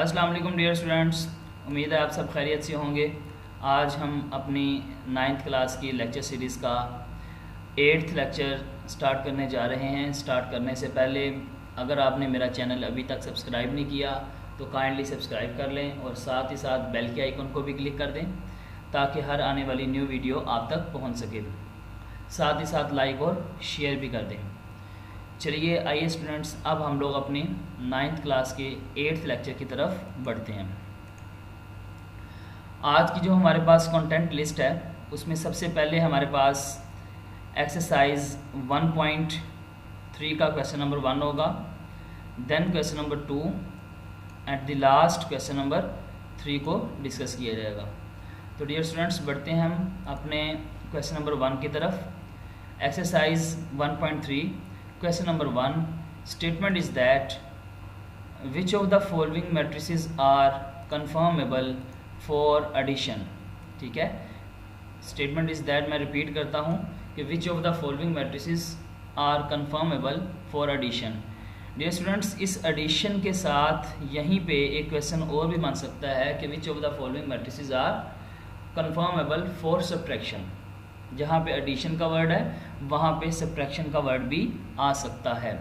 अस्सलाम वालेकुम dear students, उम्मीद है आप सब खैरियत से होंगे। आज हम अपनी 9th क्लास की लेक्चर सीरीज़ का 8th लेक्चर स्टार्ट करने जा रहे हैं। स्टार्ट करने से पहले अगर आपने मेरा चैनल अभी तक सब्सक्राइब नहीं किया तो काइंडली सब्सक्राइब कर लें और साथ ही साथ बेल के आइकन को भी क्लिक कर दें ताकि हर आने वाली न्यू वीडियो आप तक पहुंच सके। साथ ही साथ लाइक और शेयर भी कर दें। चलिए आइए स्टूडेंट्स, अब हम लोग अपनी 9th क्लास के 8th लेक्चर की तरफ बढ़ते हैं। आज की जो हमारे पास कंटेंट लिस्ट है उसमें सबसे पहले हमारे पास एक्सरसाइज 1.3 का क्वेश्चन नंबर 1 होगा, then question number 2 at the last question number 3 को डिस्कस किया जाएगा। तो डियर स्टूडेंट्स, बढ़ते हैं हम अपने क्वेश्चन नंबर 1 की तरफ। Exercise 1.3 Question number 1. Statement is that which of the following matrices are conformable for addition. ठीक है, statement is that मैं रिपीट करता हूँ कि which of the following matrices are conformable for addition. Dear students, इस addition के साथ यहीं पे एक क्वेश्चन और भी बन सकता है कि which of the following matrices are conformable for subtraction. जहाँ पे एडिशन का वर्ड है वहाँ पे सब्ट्रैक्शन का वर्ड भी आ सकता है।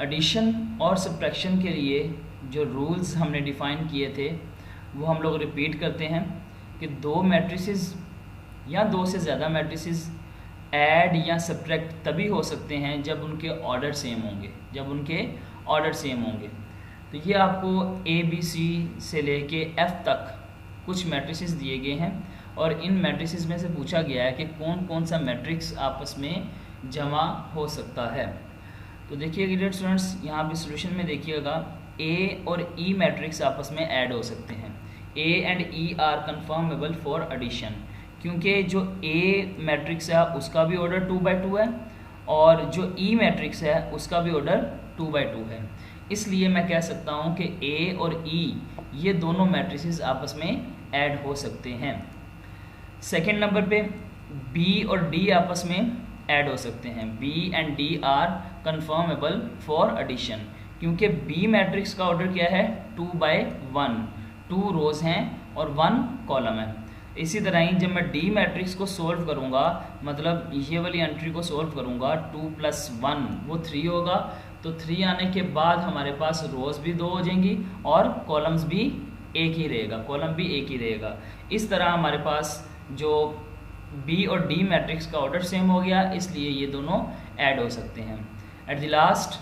एडिशन और सब्ट्रैक्शन के लिए जो रूल्स हमने डिफ़ाइन किए थे वो हम लोग रिपीट करते हैं कि दो मैट्रिसेस या दो से ज़्यादा मैट्रिसेस ऐड या सब्ट्रैक्ट तभी हो सकते हैं जब उनके ऑर्डर सेम होंगे। तो ये आपको ABC से लेके F तक कुछ मैट्रिसेस दिए गए हैं और इन मैट्रिसेस में से पूछा गया है कि कौन कौन सा मैट्रिक्स आपस में जमा हो सकता है। तो देखिएगा डियर स्टूडेंट्स, यहाँ पे सॉल्यूशन में देखिएगा A और E मैट्रिक्स आपस में ऐड हो सकते हैं। A and E are conformable for addition, क्योंकि जो A मैट्रिक्स है उसका भी ऑर्डर 2/2 है और जो E मैट्रिक्स है उसका भी ऑर्डर 2/2 है। इसलिए मैं कह सकता हूँ कि A और E ये दोनों मैट्रिसेस आपस में ऐड हो सकते हैं। सेकेंड नंबर पे B और D आपस में ऐड हो सकते हैं। B and D are conformable for addition, क्योंकि B मैट्रिक्स का ऑर्डर क्या है 2/1, 2 रोज हैं और 1 कॉलम है। इसी तरह ही जब मैं D मैट्रिक्स को सोल्व करूंगा, मतलब ये वाली एंट्री को सोल्व करूंगा, 2 + 1 वो 3 होगा। तो 3 आने के बाद हमारे पास रोज भी 2 हो जाएंगी और कॉलम भी एक ही रहेगा। इस तरह हमारे पास जो B और D मैट्रिक्स का ऑर्डर सेम हो गया, इसलिए ये दोनों ऐड हो सकते हैं। एट द लास्ट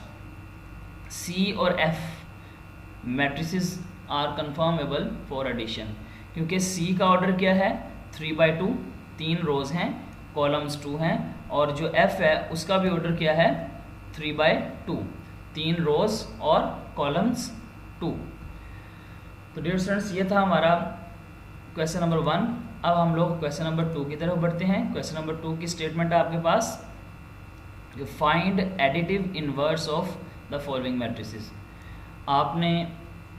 C और F matrices are conformable for addition, क्योंकि C का ऑर्डर क्या है 3/2, 3 रोज हैं, कॉलम्स 2 हैं, और जो F है उसका भी ऑर्डर क्या है 3/2, 3 रोज और कॉलम्स 2। तो डियर स्टूडेंट्स, ये था हमारा क्वेश्चन नंबर 1। अब हम लोग क्वेश्चन नंबर 2 की तरफ बढ़ते हैं। क्वेश्चन नंबर 2 की स्टेटमेंट है आपके पास, जो find additive inverse of the following matrices. आपने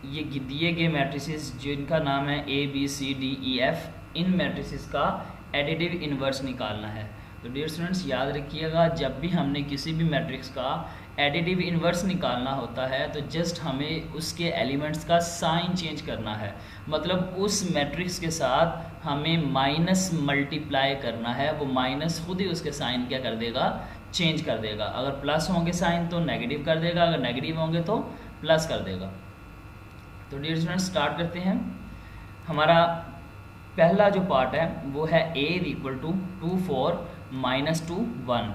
ये दिए गए मैट्रिसेस जिनका नाम है ABCDEF, इन मैट्रिसेस का एडिटिव इनवर्स निकालना है। तो डियर स्टूडेंट्स, याद रखिएगा, जब भी हमने किसी भी मैट्रिक्स का एडिटिव इनवर्स निकालना होता है तो जस्ट हमें उसके एलिमेंट्स का साइन चेंज करना है, मतलब उस मैट्रिक्स के साथ हमें माइनस मल्टीप्लाई करना है। वो माइनस खुद ही उसके साइन क्या कर देगा, चेंज कर देगा। अगर प्लस होंगे साइन तो नेगेटिव कर देगा, अगर नेगेटिव होंगे तो प्लस कर देगा। तो डियर स्टूडेंट्स, स्टार्ट करते हैं। हमारा पहला जो पार्ट है वो है A = 2 4 -2 1।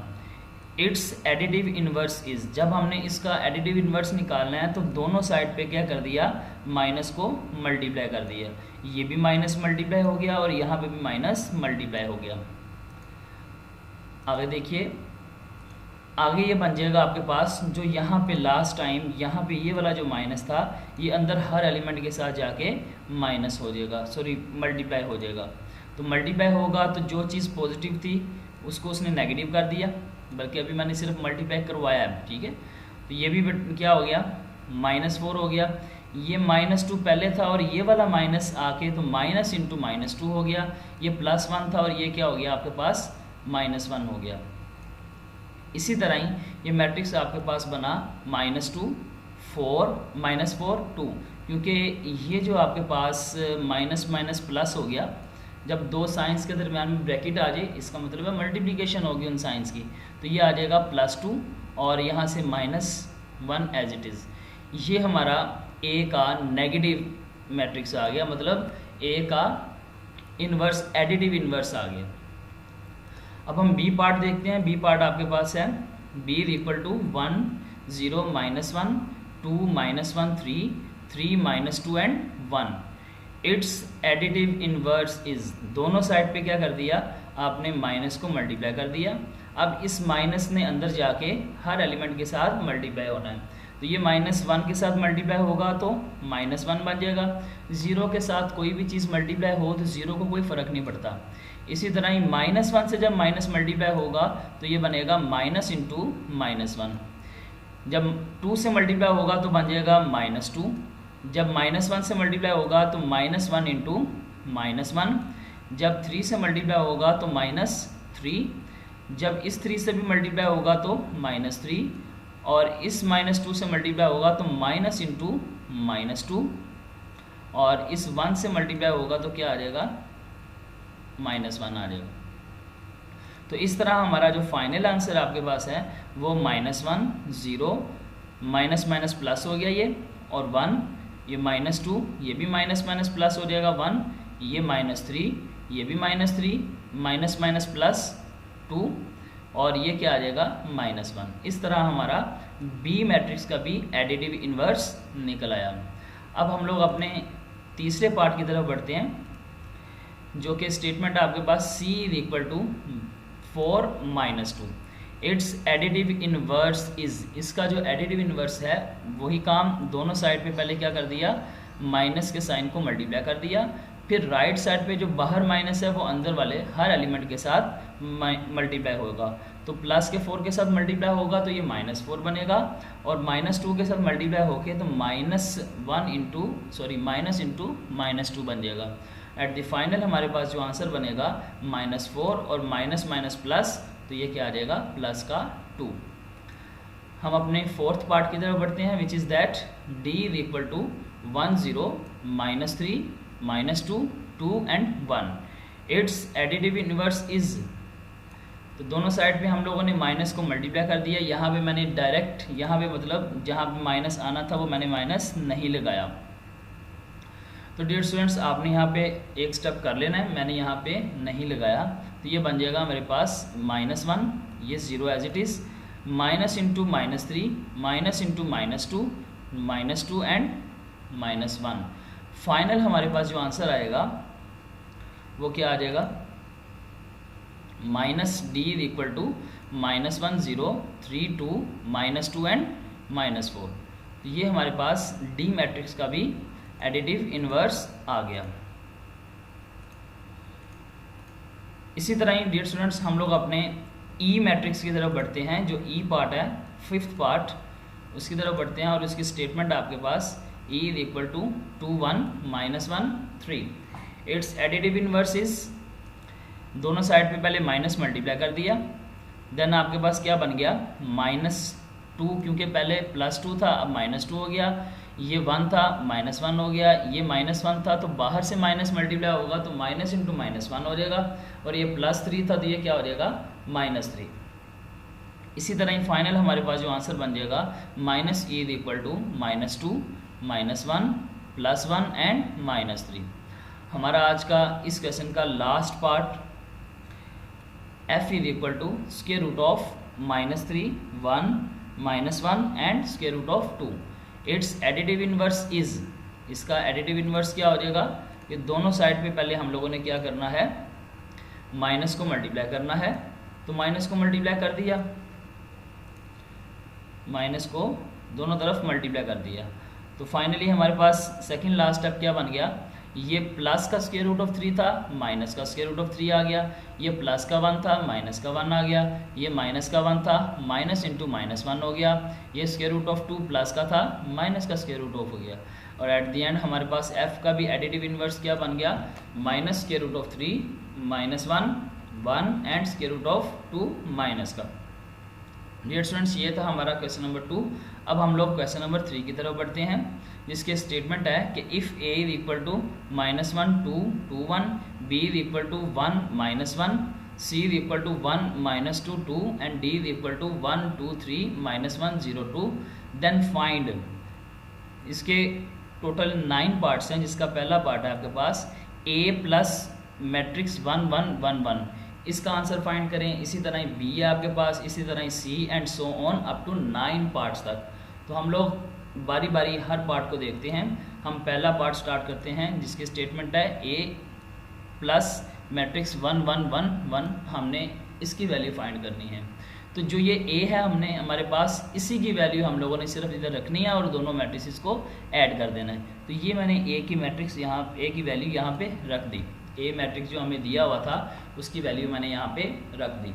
It's additive inverse is, जब हमने इसका एडिटिव इनवर्स निकालना है तो दोनों साइड पे क्या कर दिया, माइनस को मल्टीप्लाई कर दिया। ये भी माइनस मल्टीप्लाई हो गया और यहाँ पे भी माइनस मल्टीप्लाई हो गया। आगे देखिए, आगे ये बन जाएगा आपके पास, जो यहाँ पे लास्ट टाइम यहाँ पे ये वाला जो माइनस था ये अंदर हर एलिमेंट के साथ जाके माइनस हो जाएगा, मल्टीप्लाई हो जाएगा। तो मल्टीप्लाई होगा तो जो चीज़ पॉजिटिव थी उसको उसने नेगेटिव कर दिया, बल्कि अभी मैंने सिर्फ मल्टीप्लाई करवाया है, ठीक है। तो ये भी क्या हो गया, -4 हो गया। ये -2 पहले था और ये वाला माइनस आके तो माइनस इंटू -2 हो गया। ये +1 था और ये क्या हो गया आपके पास -1 हो गया। इसी तरह ही ये मैट्रिक्स आपके पास बना -2 4 -4 2, क्योंकि ये जो आपके पास माइनस माइनस प्लस हो गया, जब दो साइंस के दरमियान में ब्रैकेट आ जाए इसका मतलब है मल्टीप्लिकेशन होगी उन साइंस की, तो ये आ जाएगा +2 और यहाँ से -1 एज इट इज़। ये हमारा ए का नेगेटिव मैट्रिक्स आ गया, मतलब ए का इन्वर्स एडिटिव इन्वर्स आ गया। अब हम बी पार्ट देखते हैं। बी पार्ट आपके पास है b = 1 0 -1 2 -1 3 3 -2 and 1। It's additive inverse is, दोनों साइड पे क्या कर दिया आपने, माइनस को मल्टीप्लाई कर दिया। अब इस माइनस ने अंदर जाके हर एलिमेंट के साथ मल्टीप्लाई होना है, तो ये -1 के साथ मल्टीप्लाई होगा तो -1 बन जाएगा। 0 के साथ कोई भी चीज़ मल्टीप्लाई हो तो 0 को कोई फ़र्क नहीं पड़ता। इसी तरह ही -1 से जब माइनस मल्टीप्लाई होगा तो ये बनेगा माइनस इंटू -1। जब 2 से मल्टीप्लाई होगा तो बन जाएगा -2। जब -1 से मल्टीप्लाई होगा तो -1 इंटू -1। जब 3 से मल्टीप्लाई होगा तो -3। जब इस 3 से भी मल्टीप्लाई होगा तो -3 और इस -2 से मल्टीप्लाई होगा तो माइनस इंटू -2 और इस 1 से मल्टीप्लाई होगा तो क्या आ जाएगा, -1 आ जाएगा। तो इस तरह हमारा जो फाइनल आंसर आपके पास है वो -1 0 माइनस माइनस प्लस हो गया ये, और 1 ये -2 ये भी माइनस माइनस प्लस हो जाएगा 1, ये -3 ये भी -3 माइनस माइनस प्लस 2 और ये क्या आ जाएगा -1। इस तरह हमारा बी मैट्रिक्स का भी एडिटिव इन्वर्स निकल आया। अब हम लोग अपने तीसरे पार्ट की तरफ बढ़ते हैं, जो कि स्टेटमेंट आपके पास C = 4 - 2। It's additive inverse is, इसका जो एडिटिव इन्वर्स है वही काम दोनों साइड पे पहले क्या कर दिया, माइनस के साइन को मल्टीप्लाई कर दिया, फिर राइट साइड पे जो बाहर माइनस है वो अंदर वाले हर एलिमेंट के साथ मल्टीप्लाई होगा। तो प्लस के 4 के साथ मल्टीप्लाई होगा तो ये -4 बनेगा, और -2 के साथ मल्टीप्लाई होके तो माइनस इंटू -2 बन जाएगा। एट द फाइनल हमारे पास जो आंसर बनेगा -4 और माइनस माइनस प्लस, तो ये क्या आ जाएगा प्लस का 2। हम अपने फोर्थ पार्ट की तरफ बढ़ते हैं, which is that D = 1 0 -3 -2 2 and 1। It's additive inverse is, तो दोनों साइड पे हम लोगों ने माइनस को मल्टीप्लाई कर दिया। यहाँ पे मैंने डायरेक्ट, यहाँ पे मतलब जहाँ पे माइनस आना था वो मैंने माइनस नहीं लगाया। तो डियर स्टूडेंट्स आपने यहाँ पे एक स्टेप कर लेना है, मैंने यहाँ पे नहीं लगाया, तो ये बन जाएगा मेरे पास -1 ये 0 as it is, minus into -3 minus into -2 -2 and -1। Final हमारे पास जो आंसर आएगा वो क्या आ जाएगा, -D = -1 0 3 2 -2 एंड -4। तो ये हमारे पास D मैट्रिक्स का भी एडिटिव इन्वर्स आ गया। इसी तरह ही डियर स्टूडेंट्स हम लोग अपने E मैट्रिक्स की तरफ बढ़ते हैं, जो E पार्ट है 5th पार्ट, उसकी तरफ बढ़ते हैं और उसकी स्टेटमेंट आपके पास E = 2 1 -1 3। It's additive inverse is, दोनों साइड पे पहले माइनस मल्टीप्लाई कर दिया, देन आपके पास क्या बन गया -2, क्योंकि पहले +2 था अब -2 हो गया, ये 1 था -1 हो गया, ये -1 था तो बाहर से माइनस मल्टीप्लाई होगा तो माइनस इंटू -1 हो जाएगा, और ये +3 था तो ये क्या हो जाएगा -3। इसी तरह ही फाइनल हमारे पास जो आंसर बन जाएगा -E = -2 -1 +1 एंड -3। हमारा आज का इस क्वेश्चन का last part F = (-3 1 -1 and (2). It's additive inverse is, इसका एडिटिव इन्वर्स क्या हो जाएगा, ये दोनों साइड पे पहले हम लोगों ने क्या करना है, माइनस को मल्टीप्लाई करना है, तो माइनस को मल्टीप्लाई कर दिया, माइनस को दोनों तरफ मल्टीप्लाई कर दिया, तो फाइनली हमारे पास सेकंड लास्ट स्टेप क्या बन गया, ये प्लस का (3) था, माइनस का (3) आ गया, ये प्लस का 1 था, माइनस का 1 आ गया, ये माइनस का 1 था, माइनस इंटू -1 हो गया, ये (2) प्लस का था, माइनस का (2) हो गया, और एट द एंड हमारे पास F का भी एडिटिव इन्वर्स क्या बन गया, -(3) -1 1 एंड (2) माइनस का। डियर स्टूडेंट्स ये था हमारा क्वेश्चन नंबर 2। अब हम लोग क्वेश्चन नंबर 3 की तरफ बढ़ते हैं, जिसके स्टेटमेंट है कि if A is equal to -1 2 2 1, B is equal to 1 -1, C is equal to 1 -2 2 and D is equal to 1 2 3 -1 0 2, then find. इसके टोटल 9 पार्ट्स हैं, जिसका पहला पार्ट है आपके पास ए प्लस मैट्रिक्स 1 1 1 1, इसका आंसर फाइंड करें। इसी तरह बी है आपके पास, इसी तरह C and so on up to 9 parts तक। तो हम लोग बारी बारी हर पार्ट को देखते हैं। हम पहला पार्ट स्टार्ट करते हैं जिसकी स्टेटमेंट है ए प्लस मैट्रिक्स 1 1 1 1, हमने इसकी वैल्यू फाइंड करनी है। तो जो ये ए है हमने हमारे पास इसी की वैल्यू हम लोगों ने सिर्फ इधर रखनी है और दोनों मैट्रिक्स को ऐड कर देना है। तो ये मैंने ए की मैट्रिक्स यहाँ ए की वैल्यू यहाँ पे रख दी। ए मैट्रिक्स जो हमें दिया हुआ था उसकी वैल्यू मैंने यहाँ पे रख दी।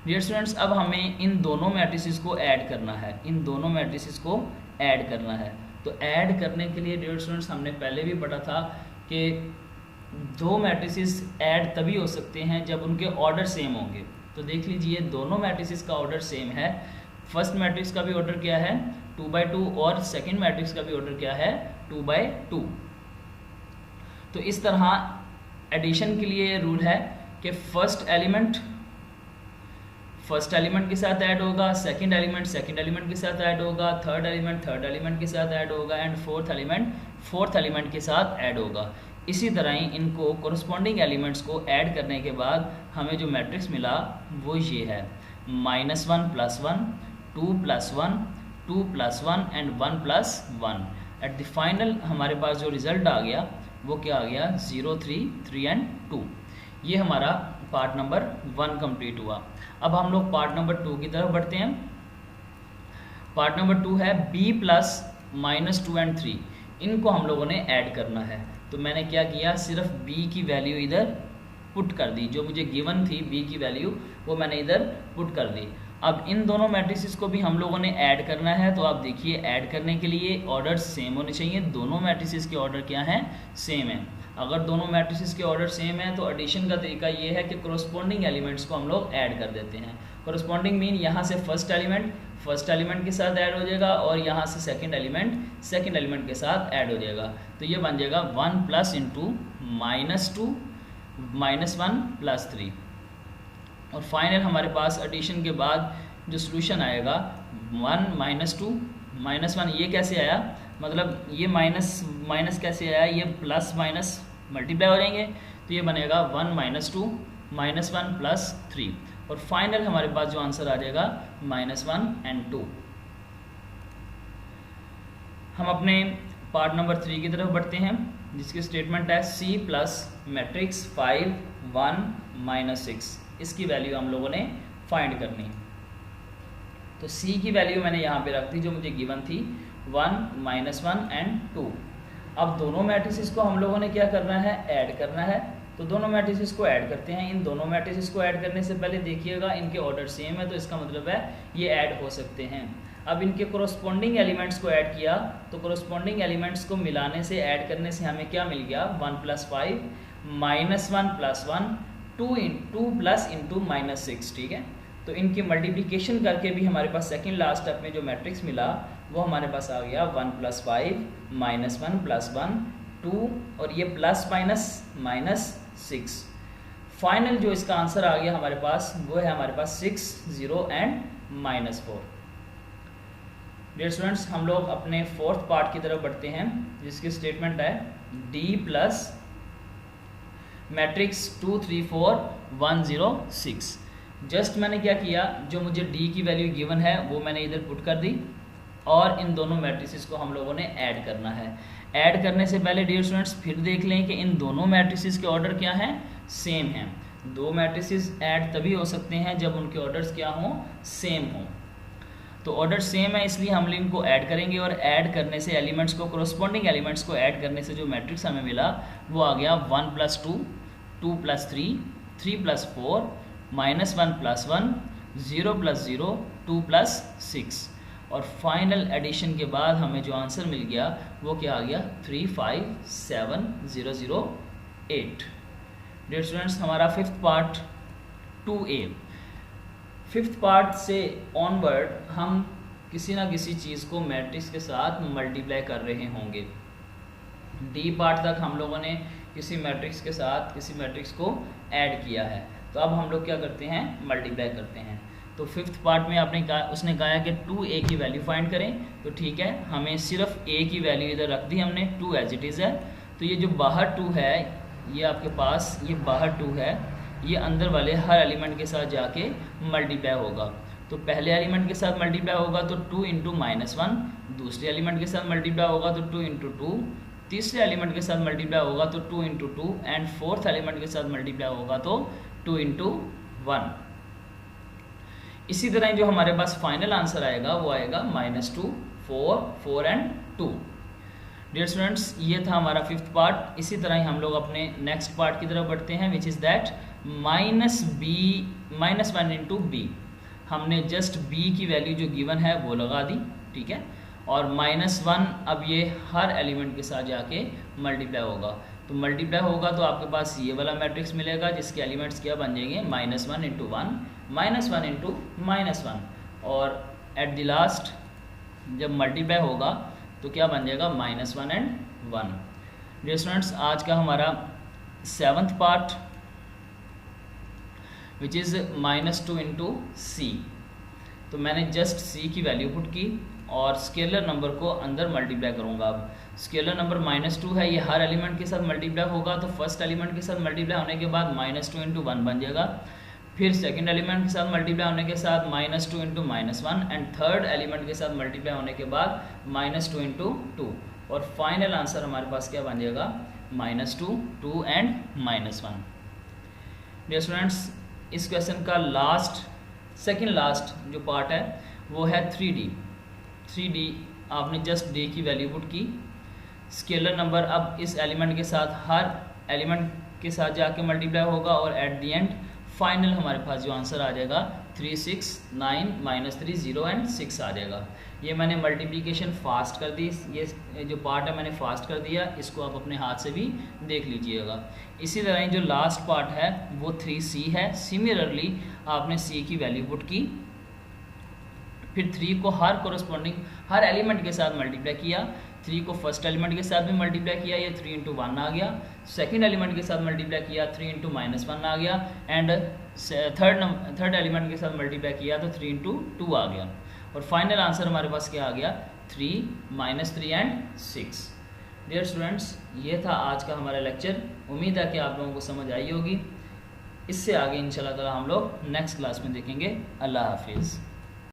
डियर स्टूडेंट्स, अब हमें इन दोनों मैट्रिसेस को ऐड करना है, इन दोनों मैट्रिसेस को ऐड करना है। तो ऐड करने के लिए डियर स्टूडेंट्स हमने पहले भी पढ़ा था कि दो मैट्रिसेस ऐड तभी हो सकते हैं जब उनके ऑर्डर सेम होंगे। तो देख लीजिए दोनों मैट्रिसेस का ऑर्डर सेम है। फर्स्ट मैट्रिक्स का भी ऑर्डर क्या है 2/2 और सेकंड मैट्रिक्स का भी ऑर्डर क्या है 2/2। तो इस तरह एडिशन के लिए रूल है कि फर्स्ट एलिमेंट के साथ ऐड होगा, सेकंड एलिमेंट के साथ ऐड होगा, थर्ड एलिमेंट के साथ ऐड होगा एंड फोर्थ एलिमेंट के साथ ऐड होगा। इसी तरह ही इनको कोरस्पॉन्डिंग एलिमेंट्स को ऐड करने के बाद हमें जो मैट्रिक्स मिला वो ये है -1 + 1 2 + 1 2 + 1 एंड 1 + 1। एट द फाइनल हमारे पास जो रिजल्ट आ गया वो क्या आ गया 0 3 3 एंड 2। ये हमारा पार्ट नंबर 1 कंप्लीट हुआ। अब हम लोग पार्ट नंबर 2 की तरफ बढ़ते हैं। पार्ट नंबर 2 है b प्लस -2 एंड 3, इनको हम लोगों ने ऐड करना है। तो मैंने क्या किया, सिर्फ b की वैल्यू इधर पुट कर दी, जो मुझे गिवन थी b की वैल्यू वो मैंने इधर पुट कर दी। अब इन दोनों मैट्रिसेस को भी हम लोगों ने ऐड करना है। तो आप देखिए ऐड करने के लिए ऑर्डर सेम होने चाहिए। दोनों मैट्रिसेस के ऑर्डर क्या हैं, सेम है। अगर दोनों मैट्रिसेस के ऑर्डर सेम है तो एडिशन का तरीका ये है कि कोरस्पॉन्डिंग एलिमेंट्स को हम लोग ऐड कर देते हैं। कोरस्पॉन्डिंग मीन यहाँ से फर्स्ट एलिमेंट के साथ ऐड हो जाएगा और यहाँ से सेकंड एलिमेंट के साथ ऐड हो जाएगा। तो ये बन जाएगा 1 + (-2) -1 + 3। और फाइनल हमारे पास एडिशन के बाद जो सोल्यूशन आएगा 1 -2 -1, ये कैसे आया, मतलब ये माइनस कैसे आया, ये प्लस माइनस मल्टीप्लाई हो जाएंगे। तो ये बनेगा 1 -2 -1 + 3 और फाइनल हमारे पास जो आंसर आ जाएगा -1 एंड 2। हम अपने पार्ट नंबर 3 की तरफ बढ़ते हैं जिसकी स्टेटमेंट है c प्लस मैट्रिक्स 5 1 -6, इसकी वैल्यू हम लोगों ने फाइंड करनी। तो c की वैल्यू मैंने यहाँ पे रख दी जो मुझे गिवन थी 1 -1 एंड 2। अब दोनों मैट्रिसेस को हम लोगों ने क्या करना है, ऐड करना है। तो दोनों मैट्रिसेस को ऐड करते हैं। इन दोनों मैट्रिसेस को ऐड करने से पहले देखिएगा इनके ऑर्डर सेम है, तो इसका मतलब है ये ऐड हो सकते हैं। अब इनके कोरस्पॉन्डिंग एलिमेंट्स को ऐड किया तो कोरस्पॉन्डिंग एलिमेंट्स को मिलाने से ऐड करने से हमें क्या मिल गया 1 + 5 -1 + 1 2 प्लस इंटू -6, ठीक है। तो इनकी मल्टीप्लिकेशन करके भी हमारे पास सेकंड लास्ट स्टेप में जो मैट्रिक्स मिला वो हमारे पास आ गया 1 + 5 -1 + 1 2 और ये प्लस माइनस -6। फाइनल जो इसका आंसर आ गया हमारे पास वो है हमारे पास 6 0 एंड -4। डियर स्टूडेंट्स, हम लोग अपने फोर्थ पार्ट की तरफ बढ़ते हैं जिसकी स्टेटमेंट है d प्लस मैट्रिक्स 2 3 4 1 0 6। जस्ट मैंने क्या किया, जो मुझे d की वैल्यू गिवन है वो मैंने इधर पुट कर दी और इन दोनों मैट्रिसेस को हम लोगों ने ऐड करना है। ऐड करने से पहले डियर स्टूडेंट्स फिर देख लें कि इन दोनों मैट्रिसेस के ऑर्डर क्या हैं, सेम हैं। दो मैट्रिसेस ऐड तभी हो सकते हैं जब उनके ऑर्डर्स क्या हों, सेम हों। तो ऑर्डर सेम है इसलिए हम इनको ऐड करेंगे और ऐड करने से एलिमेंट्स को कोरस्पॉन्डिंग एलिमेंट्स को ऐड करने से जो मैट्रिक्स हमें मिला वो आ गया 1 + 2 2 + 3 3 + 4 -1 + 1 0 + 0 2 + 6 और फाइनल एडिशन के बाद हमें जो आंसर मिल गया वो क्या आ गया 3 5 7 0 0 8। डियर स्टूडेंट्स, हमारा fifth part 2A। Fifth part से ऑनवर्ड हम किसी ना किसी चीज़ को मैट्रिक्स के साथ मल्टीप्लाई कर रहे होंगे। डी पार्ट तक हम लोगों ने किसी मैट्रिक्स के साथ किसी मैट्रिक्स को ऐड किया है, तो अब हम लोग क्या करते हैं, मल्टीप्लाई करते हैं। तो फिफ्थ पार्ट में आपने कहा, उसने कहा कि 2a की वैल्यू फाइंड करें, तो ठीक है, हमें सिर्फ a की वैल्यू इधर रख दी हमने, 2 एज इट इज़ है। तो ये जो बाहर 2 है, ये आपके पास ये बाहर 2 है, ये अंदर वाले हर एलिमेंट के साथ जाके मल्टीप्लाई होगा। तो पहले एलिमेंट के साथ मल्टीप्लाई होगा तो 2 इंटू -1, दूसरे एलिमेंट के साथ मल्टीप्लाई होगा तो 2 इंटू 2, तीसरे एलिमेंट के साथ मल्टीप्लाई होगा तो 2 इंटू 2, एंड फोर्थ एलिमेंट के साथ मल्टीप्लाई होगा तो 2 इंटू 1। इसी तरह जो हमारे पास फाइनल आंसर आएगा वो आएगा -2, 4, 4 एंड 2। डियर स्टूडेंट्स, ये था हमारा फिफ्थ पार्ट। इसी तरह ही हम लोग अपने नेक्स्ट पार्ट की तरफ बढ़ते हैं, which is that -1 into B. हमने जस्ट b की वैल्यू जो गिवन है वो लगा दी, ठीक है, और -1 अब ये हर एलिमेंट के साथ जाके मल्टीप्लाई होगा। तो मल्टीप्लाई होगा तो आपके पास ये वाला मैट्रिक्स मिलेगा जिसके एलिमेंट्स क्या बन जाएंगे, -1 इंटू 1, -1 इंटू -1, और एट द लास्ट जब मल्टीप्लाई होगा तो क्या बन जाएगा, -1 एंड 1। डियर स्टूडेंट्स, आज का हमारा 7th part which is -2 into C. तो मैंने जस्ट सी की वैल्यू पुट की और स्केलर नंबर को अंदर मल्टीप्लाई करूँगा। अब स्केलर नंबर -2 है, ये हर एलिमेंट के साथ मल्टीप्लाई होगा, तो फर्स्ट एलिमेंट के साथ मल्टीप्लाई होने के बाद -2 इंटू 1 बन जाएगा, फिर सेकंड एलिमेंट के साथ मल्टीप्लाई होने के साथ -2 इंटू -1, एंड थर्ड एलिमेंट के साथ मल्टीप्लाई होने के बाद -2 इंटू 2, और फाइनल आंसर हमारे पास क्या बन जाएगा, -2, 2 एंड -1। डियर स्टूडेंट्स, इस क्वेश्चन का सेकंड लास्ट जो पार्ट है वो है 3D। आपने जस्ट d की वैल्यू पुट की, स्केलर नंबर अब इस एलिमेंट के साथ हर एलिमेंट के साथ जाके मल्टीप्लाई होगा, और एट द एंड फाइनल हमारे पास जो आंसर आ जाएगा 3, 6, 9, -3, 0 एंड 6 आ जाएगा। ये मैंने मल्टीप्लिकेशन फास्ट कर दी, ये जो पार्ट है मैंने फास्ट कर दिया, इसको आप अपने हाथ से भी देख लीजिएगा। इसी तरह जो लास्ट पार्ट है वो 3C है। सिमिलरली आपने C की वैल्यू पुट की, फिर 3 को हर एलिमेंट के साथ मल्टीप्लाई किया, 3 को फर्स्ट एलिमेंट के साथ भी मल्टीप्लाई किया, ये 3 इंटू 1 आ गया, सेकंड एलिमेंट के साथ मल्टीप्लाई किया 3 इंटू -1 आ गया, एंड थर्ड एलिमेंट के साथ मल्टीप्लाई किया तो 3 इंटू 2 आ गया, और फाइनल आंसर हमारे पास क्या आ गया, 3, -3 एंड 6। डियर स्टूडेंट्स, ये था आज का हमारा लेक्चर। उम्मीद है कि आप लोगों को समझ आई होगी। इससे आगे इंशाल्लाह ताला हम लोग नेक्स्ट क्लास में देखेंगे। अल्लाह हाफिज़।